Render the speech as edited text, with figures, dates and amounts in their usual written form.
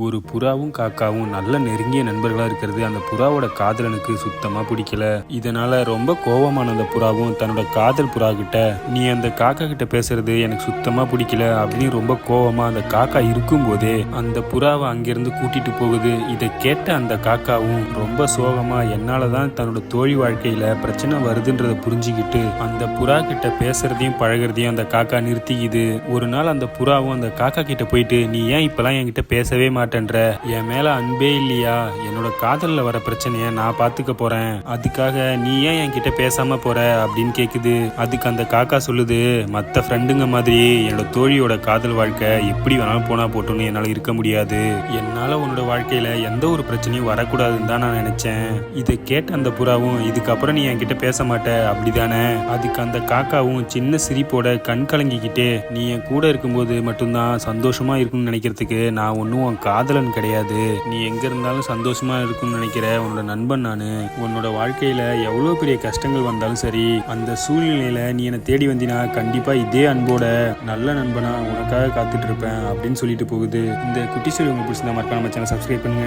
ஒரு புறாவும் காக்காவும் நல்ல நெருங்கிய நண்பர்களாக இருக்கிறது அந்த புறாவோட காதலனுக்கு சுத்தமாக பிடிக்கல. இதனால ரொம்ப கோவமான அந்த புறாவும் தன்னோட காதல் புறா கிட்ட, நீ அந்த காக்கா கிட்ட பேசுறது எனக்கு சுத்தமாக பிடிக்கல அப்படின்னு ரொம்ப கோவமா அந்த காக்கா இருக்கும்போதே அந்த புறாவை அங்கிருந்து கூட்டிட்டு போகுது. இதை கேட்ட அந்த காக்காவும் ரொம்ப சோகமா, என்னால தான் தன்னோட தோழி வாழ்க்கையில பிரச்சனை வருதுன்றதை புரிஞ்சுக்கிட்டு அந்த புறா கிட்ட பேசுறதையும் பழகிறதையும் அந்த காக்கா நிறுத்திக்குது. ஒரு நாள் அந்த புறாவும் அந்த காக்கா கிட்ட போயிட்டு, நீ ஏன் இப்பெல்லாம் என்கிட்ட பேசவே மாட்டேன்ற, என் மேல அன்பே இல்லையா, என்னோட காதல்ல வர பிரச்சனைய நான் பாத்துக்க போறேன், அதுக்காக நீ ஏன் என்கிட்ட பேசாம போற அப்படின்னு கேக்குது. அதுக்கு அந்த காக்கா சொல்லுது, மத்த ஃப்ரெண்டுங்க மாதிரி என்னோட தோழியோட காதல் வாழ்க்கை எப்படி வேணாலும் போனா போட்டோன்னு என்னால இருக்க முடியாது, என்னால உன்னோட வாழ்க்கையில எந்த ஒரு பிரச்சனையும் வரக்கூடாதுன்னு தான் நான் நினைச்சேன். இதை கேட்ட அந்த புறாவும், இதுக்கப்புறம் நீ என்கிட்ட பேச மாட்ட அப்படிதானே? அதுக்கு அந்த காக்காவும் சின்ன சிரிப்போட கண் கலங்கிக்கிட்டே, நீ என் கூட இருக்கும்போது மட்டும்தான் சந்தோஷமா இருக்கும்னு நினைக்கிறதுக்கு நான் ஒன்னும் உன் காதலன் கிடையாது, நீ எங்க இருந்தாலும் சந்தோஷமா இருக்கும்னு நினைக்கிற உன்னோட நண்பன் நானு. உன்னோட வாழ்க்கையில எவ்வளவு பெரிய கஷ்டங்கள் வந்தாலும் சரி, அந்த சூழ்நிலையில நீ என்னை தேடி வந்தினா கண்டிப்பா இதே அன்போட நல்ல நண்பனா உனக்காக காத்துட்டு இருப்பேன் அப்படின்னு சொல்லிட்டு போகுது. இந்த குட்டி ஸ்டோரி உங்களுக்கு பிடிச்சிருந்தா மறக்காம நம்ம சேனலை சப்ஸ்கிரைப் பண்ணுங்க.